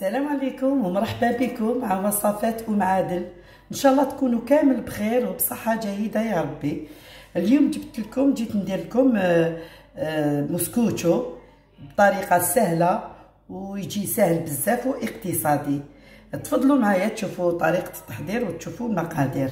السلام عليكم ومرحبا بكم مع وصفات عادل. ان شاء الله تكونوا كامل بخير وبصحه جيده يا ربي. اليوم جيت ندير لكم موسكوتشو بطريقه سهله ويجي سهل بزاف واقتصادي. تفضلوا معايا تشوفوا طريقه التحضير وتشوفوا المقادير.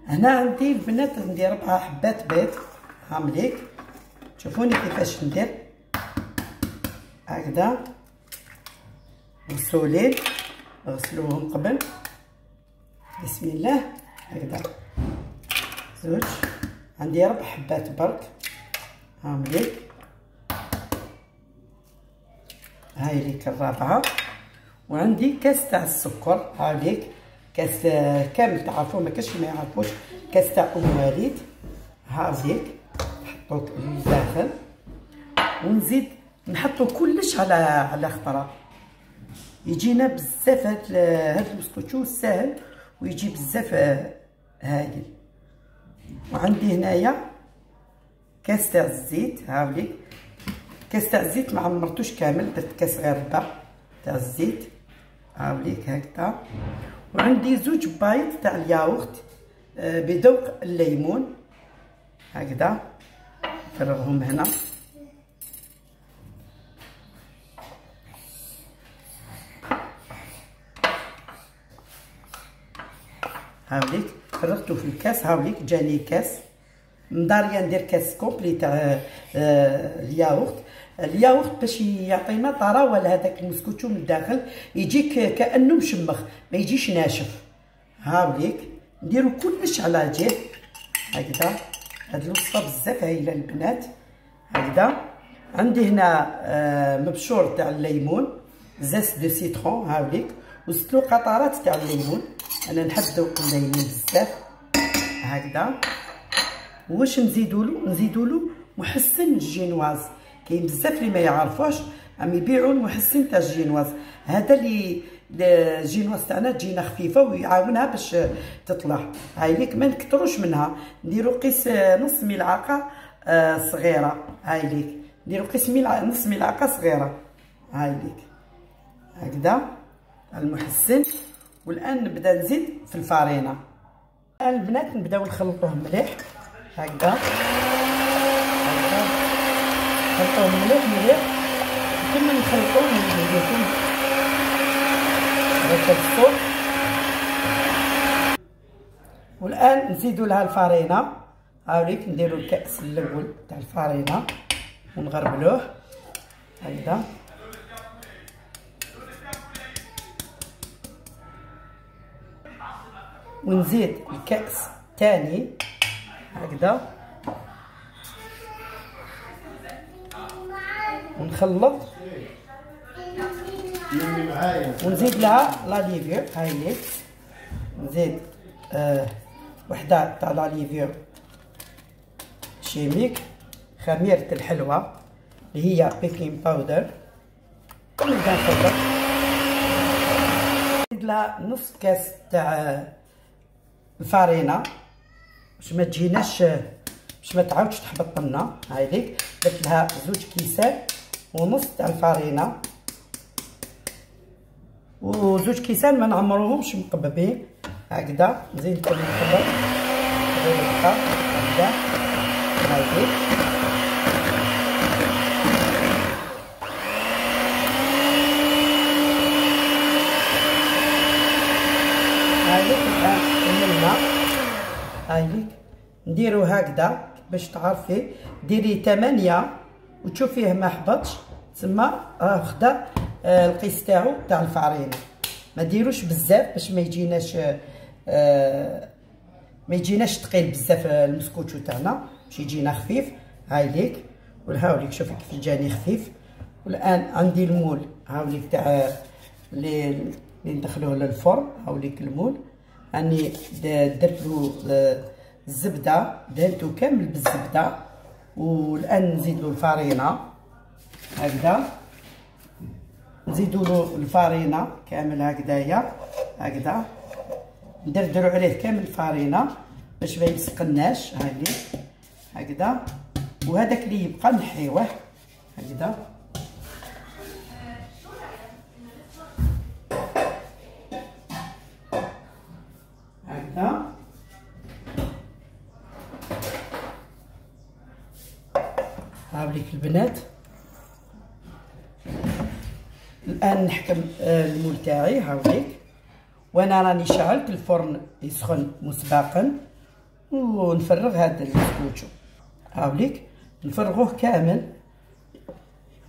هنا عندي البنات ندير 4 حبات بيض هامليك. شوفوني كيفاش ندير هكذا. غسولين غسلوهم قبل. بسم الله. هكذا زوج. عندي 4 حبات برك هامليك. هاي ليك الرابعه. وعندي كاس تاع السكر هاوليك كاس كامل تعرفوا ما كاش ما يعرفوش كاس تاع ام وليد هاوليك نحطوه لداخل ونزيد نحطو كلش على خطره. يجينا بزاف هاد المسكوتشو ساهل ويجي بزاف هايل. وعندي هنايا كاس تاع الزيت هاوليك كاس تاع الزيت ما عمرتوش كامل درت كاس غير ربع تاع الزيت هاوليك هكذا. وعندي 2 بايض تاع الياغورت بذوق الليمون هكذا نفرغهم هنا. هاوليك فرغته في الكاس هاوليك جاني كاس مداريه ندير كاس كومبلي تاع الياغورت باش يعطينا طراوه لهذاك المسكوتشو من الداخل يجيك كانه مشمخ ما يجيش ناشف. هاوليك نديرو كلش على جهه هكذا. هاد الوصفه بزاف هايله البنات هكذا. عندي هنا مبشور تاع الليمون زاس دو سيترون هاوليك وزدت له قطرات تاع الليمون. انا نحب ذوق الليمون بزاف هكذا. واش نزيدولو محسن الجينواز. كاين بزاف اللي ما يعرفوش عم يبيعوا المحسن تاع الجينواز. هذا اللي الجينواز تاعنا تجينا خفيفه ويعاونها باش تطلع. هاي ليك ما نكثروش منها. نديرو قيس نص ملعقه صغيره. هاي ليك نديرو قيس نص ملعقه صغيره. هاي ليك هكذا المحسن. والان نبدا نزيد في الفارينه. الان البنات نبداو نخلطوهم مليح هكذا. نخلطوهم مليح كما نخلطوهم نزيدوهم هكا الصوت. والان نزيدو لها الفارينه هاوليك نديرو الكاس الاول تاع الفارينه ونغربلوه هكذا. ونزيد الكاس الثاني هكذا ونخلط ونزيد لها لاليفيور. هاي ليك نزيد وحده تاع لاليفيور شيميك خميره الحلوى اللي هي بيكين باودر. ونبدا نخلط. نزيد لها نص كاس تاع الفارينه باش ما تجيناش باش ما تعاودش تحبط لنا. هاي ليك درت لها 2 كيسان ونص تاع الفارينه و2 كيسان ما نعمروهمش مقببين هكذا. نزيد نكمل نخلط هكذا. هاي ليك هاي ليك الان كملنا. هاي ليك نديرو هكذا باش تعرفي ديري 8 وتشوفيه ما حبطش تما خدا القيس تاعو تاع الفارينه. ما ديروش بزاف باش ما يجيناش ثقيل بزاف المسكوتشو تاعنا باش يجينا خفيف. هاي ليك وهاوليك شوفي كيف جاني خفيف. والان عندي المول هاوليك تاع اللي ندخلوه للفرن. هاوليك المول راني درت له الزبده دهنتو كامل بالزبده. والان نزيد له الفارينه هكذا. نزيدوا له الفارينه كامل هكذايا هكذا. ندردروا عليه كامل الفارينه باش ما يسقناش. هاي هكذا. وهذاك اللي يبقى نحيوه هكذا. هاوليك البنات. الان نحكم المول تاعي هاوليك، وانا راني شعلت الفرن يسخن مسبقا، ونفرغ هذا المسكوتشو هاوليك، نفرغوه كامل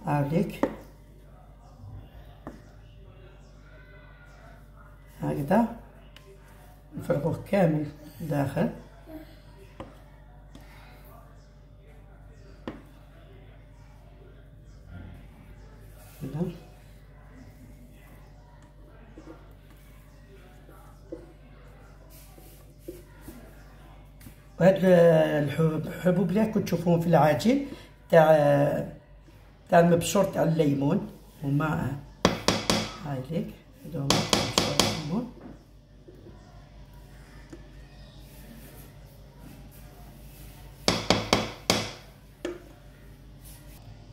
هاوليك هكذا، نفرغوه كامل داخل. كذا وهاد الحبوب اللي راكم تشوفوهم في العجين تاع المبشور تاع الليمون هما هايليك، هادو هما مبشور الليمون.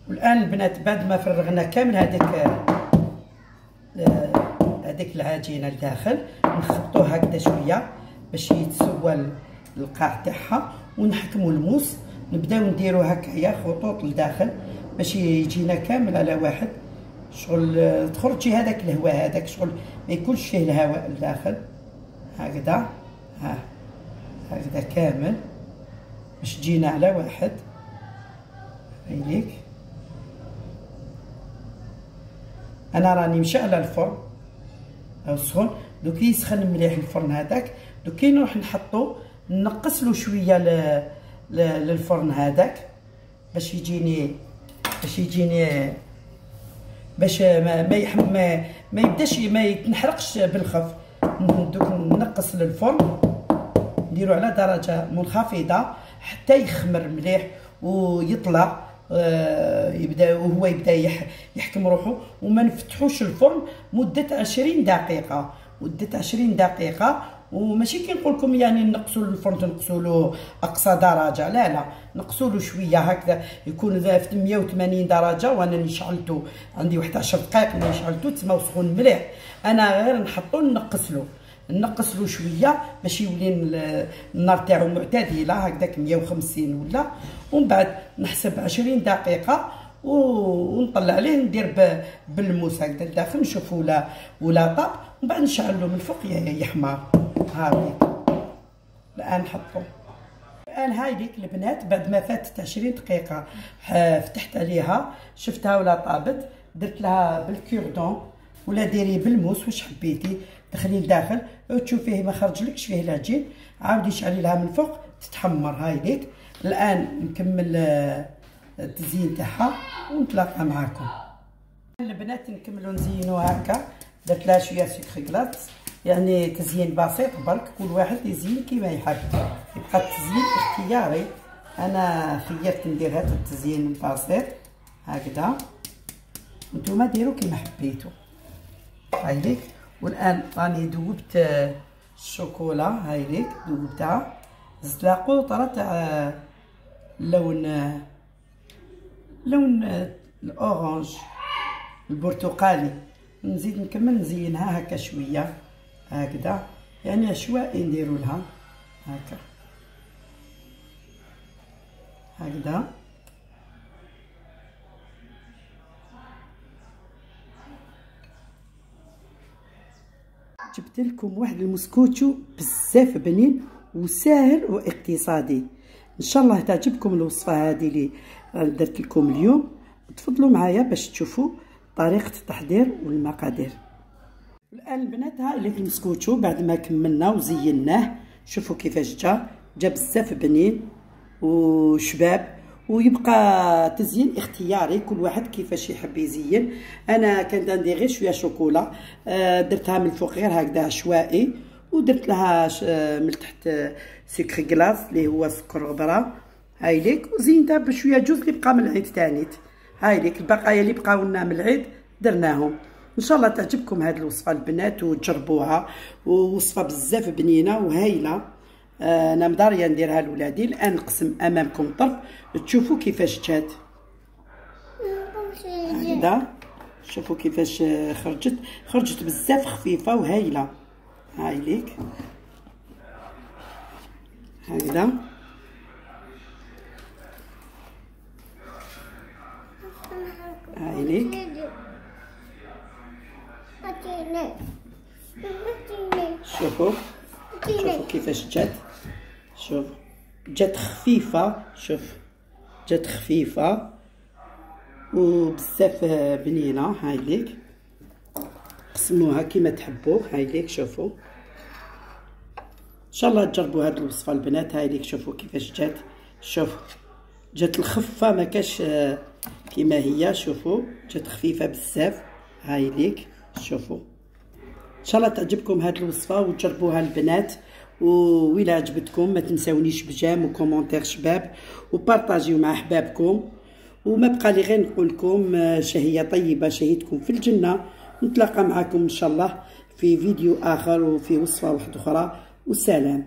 والان البنات بعد ما فرغنا كامل هذيك العجينه لداخل، نخبطوها هكذا شويه باش يتسوى القاع تاعها، ونحكموا الموس، نبداو نديرو هكايا خطوط لداخل باش يجينا كامل على واحد، شغل تخرجي هذاك الهواء هذاك، شغل ما يكونش فيه الهواء لداخل هكذا. هكذا كامل باش تجينا على واحد هايليك. انا راني مشعله الفرن او سخون، دوك يسخن مليح الفرن هذاك، دوك نروح نحطو نقصلو شويه للفرن هذاك باش يجيني باش ما يبداش ما يتنحرقش بالخف. دوك نقص للفرن، نديرو على درجه منخفضه حتى يخمر مليح ويطلع، يبدا يحكم روحه، وما نفتحوش الفرن مده 20 دقيقه، مده 20 دقيقه. وماشي كي نقول لكم يعني نقصوا الفرن تنقصوا له اقصى درجه، لا نقصوا له شويه هكذا، يكون في 180 درجه، وانا اللي شعلته عندي واحد 10 دقائق اللي شعلته تما وسخون مليح. انا غير نحطو نقص له شويه باش يولي النار تاعو معتدله هكذاك 150 ولا، ومن بعد نحسب 20 دقيقه ونطلع عليه، ندير بالموس هكذا لداخل نشوفو ولا طاب، ومن بعد نشعلو من الفوق يحمر. هاوليك الان نحطو. الان هايليك البنات بعد ما فاتت 20 دقيقه فتحت عليها شفتها ولا طابت، درت لها بالكوردون ولا ديري بالموس واش حبيتي، دخلي لداخل وتشوفيه ما خرجلكش فيه العجين، عاودي شعلي لها من فوق تتحمر هايليك. الان نكمل التزيين تاعها ونتلاقى معاكم. البنات نكملوا نزينوها هكا، درت لها شويه سكر كلاص، يعني تزيين بسيط برك، كل واحد يزين كيما يحب، يبقى التزيين اختياري. انا خيرت ندير هذا التزيين البسيط هكذا، نتوما ديروا كيما حبيتو هايليك. والان راني ذوبت الشوكولا هايليك، ذوبتها، زدت لها قطره تاع لون الاورانج البرتقالي، نزيد نكمل نزينها هكا شويه هكذا، يعني عشوائي نديرو لها هكذا. جبت لكم واحد المسكوتشو بزاف بنين وسهل واقتصادي، ان شاء الله تعجبكم الوصفه هذه اللي درت لكم اليوم. تفضلوا معايا باش تشوفوا طريقه التحضير والمقادير. الان البنات ها اللي المسكوتشو بعد ما كملنا وزيناه، شوفوا كيفاش جا بزاف بنين وشباب، ويبقى تزيين اختياري، كل واحد كيفاش يحب يزين. انا كانت عندي غير شويه شوكولا، درتها من الفوق غير هكذا عشوائي، ودرت لها من تحت سكر كلاص اللي هو سكر غبره هايليك، وزينتها بشويه جوز اللي بقى من العيد تانيت هايليك. البقايا اللي بقاو لنا من العيد درناهم. ان شاء الله تعجبكم هذه الوصفه البنات وتجربوها، ووصفه بزاف بنينه وهايله. انا مضاريه نديرها لولادي. الان نقسم امامكم طرف تشوفوا كيفاش جات هكذا، شوفوا كيفاش خرجت بزاف خفيفه وهايله هايليك هكذا. هاي ليك. شوفوا كيفاش جات. شوف جات خفيفة. شوف جات خفيفة وبزاف بنينة. هاي ليك قسموها كيما تحبوا. هاي ليك شوفوا ان شاء الله تجربوا هاد الوصفة البنات. هاي ليك شوفوا كيفاش جات. شوف جات الخفة ما كاش كيما هي. شوفوا جات خفيفة بزاف. هاي ليك شوفوا ان شاء الله تعجبكم هاد الوصفة وتجربوها البنات. وإلا عجبتكم ما تنساونيش بجام وكومونتير شباب وبارطاجيو مع احبابكم. وما بقى لي غير نقول لكم شهية طيبة شهيتكم في الجنة. نتلاقى معكم ان شاء الله في فيديو اخر وفي وصفة واحدة اخرى. والسلام.